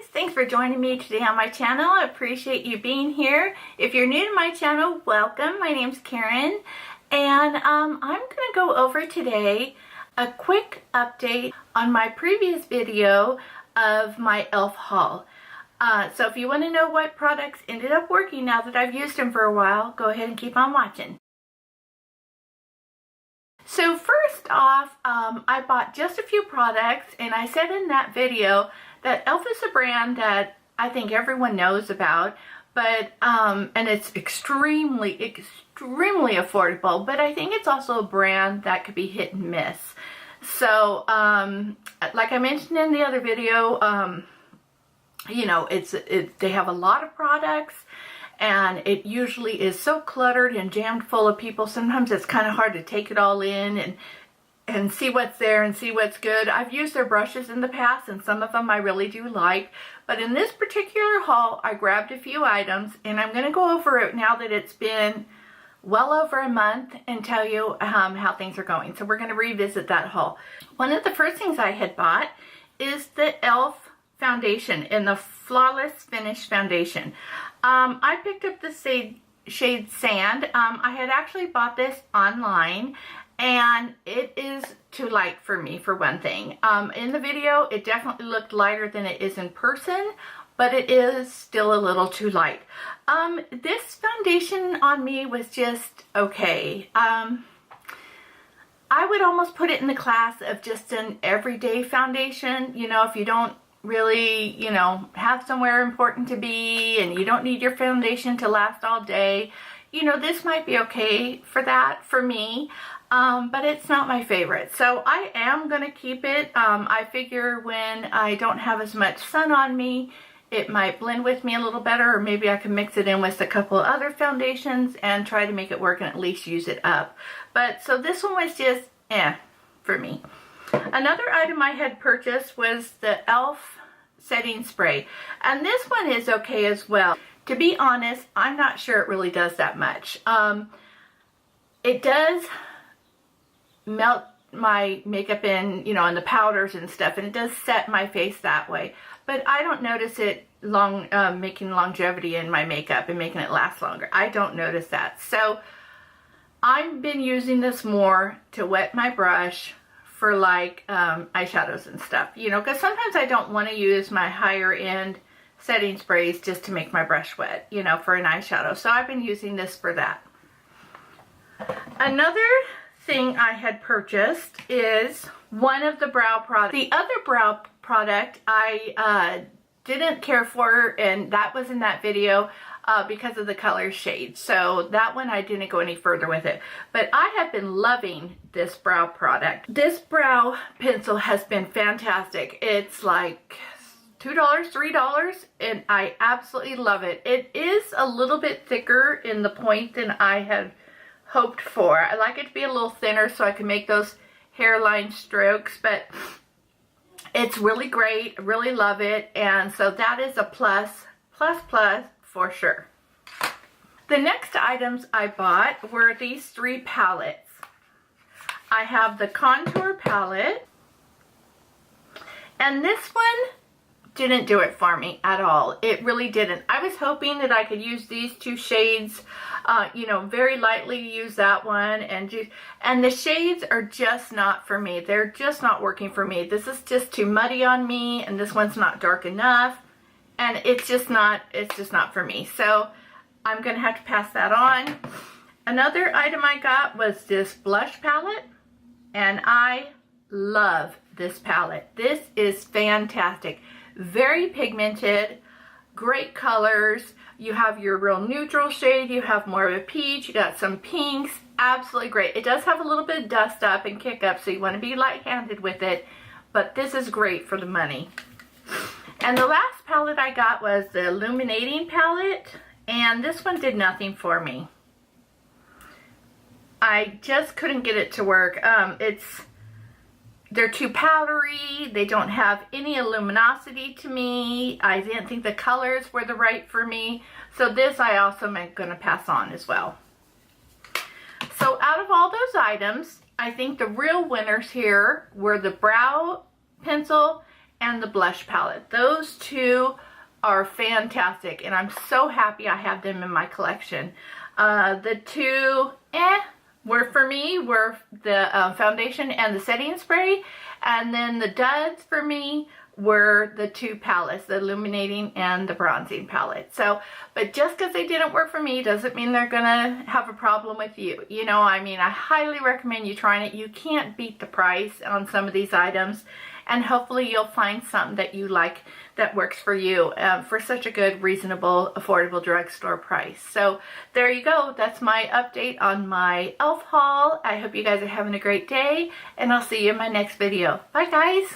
Thanks for joining me today on my channel. I appreciate you being here. If you're new to my channel, welcome. My name's Karen, and I'm going to go over today a quick update on my previous video of my e.l.f. haul. So if you want to know what products ended up working now that I've used them for a while, go ahead and keep on watching. So first off, I bought just a few products, and I said in that video that e.l.f. is a brand that I think everyone knows about, but and it's extremely affordable, but I think it's also a brand that could be hit and miss. So like I mentioned in the other video, you know, they have a lot of products, and it usually is so cluttered and jammed full of people. Sometimes it's kind of hard to take it all in and see what's there and see what's good. I've used their brushes in the past, and some of them I really do like. But in this particular haul, I grabbed a few items, and I'm going to go over it now that it's been well over a month and tell you how things are going. So we're going to revisit that haul. One of the first things I had bought is the e.l.f. foundation in the Flawless Finish foundation. I picked up the shade Sand. I had actually bought this online, and it is too light for me, for one thing. In the video, it definitely looked lighter than it is in person, but it is still a little too light. This foundation on me was just okay. I would almost put it in the class of just an everyday foundation. You know, if you don't really, you know, have somewhere important to be and you don't need your foundation to last all day, you know, this might be okay for that, for me. But it's not my favorite. So I am going to keep it. I figure when I don't have as much sun on me, it might blend with me a little better, or maybe I can mix it in with a couple other foundations and try to make it work and at least use it up. But so this one was just for me. Another item I had purchased was the e.l.f. setting spray, and this one is okay as well. To be honest, I'm not sure it really does that much. It does melt my makeup in, you know, in the powders and stuff, and it does set my face that way, but I don't notice it making longevity in my makeup and making it last longer. I don't notice that. So I've been using this more to wet my brush for like eyeshadows and stuff, you know, because sometimes I don't want to use my higher end setting sprays just to make my brush wet, you know, for an eyeshadow. So I've been using this for that. Another thing I had purchased is one of the brow products. The other brow product I didn't care for, and that was in that video because of the color shade. So that one I didn't go any further with it. But I have been loving this brow product. This brow pencil has been fantastic. It's like $2, $3, and I absolutely love it. It is a little bit thicker in the point than I had hoped for. I like it to be a little thinner so I can make those hairline strokes, but it's really great. I really love it, and so that is a plus for sure. The next items I bought were these three palettes. I have the contour palette, and this one didn't do it for me at all. It really didn't. I was hoping that I could use these two shades, you know, very lightly use that one, and the shades are just not for me. They're just not working for me. This is just too muddy on me, and this one's not dark enough, and it's just not for me. So I'm gonna have to pass that on. Another item I got was this blush palette, and I love this palette. This is fantastic. Very pigmented, great colors. You have your real neutral shade, you have more of a peach, you got some pinks, absolutely great. It does have a little bit of dust up and kick up, so you want to be light-handed with it, but this is great for the money. And the last palette I got was the Illuminating palette, and this one did nothing for me. I just couldn't get it to work. They're too powdery. They don't have any luminosity to me. I didn't think the colors were the right for me. So this I also am going to pass on as well. So out of all those items, I think the real winners here were the brow pencil and the blush palette. Those two are fantastic, and I'm so happy I have them in my collection. The two were for me were the foundation and the setting spray, and then the duds for me were the two palettes, the illuminating and the bronzing palette. So, but just because they didn't work for me doesn't mean they're gonna have a problem with you. You know, I mean, I highly recommend you trying it. You can't beat the price on some of these items, and hopefully you'll find something that you like that works for you for such a good, reasonable, affordable drugstore price. So there you go. That's my update on my e.l.f. haul. I hope you guys are having a great day, and I'll see you in my next video. Bye, guys.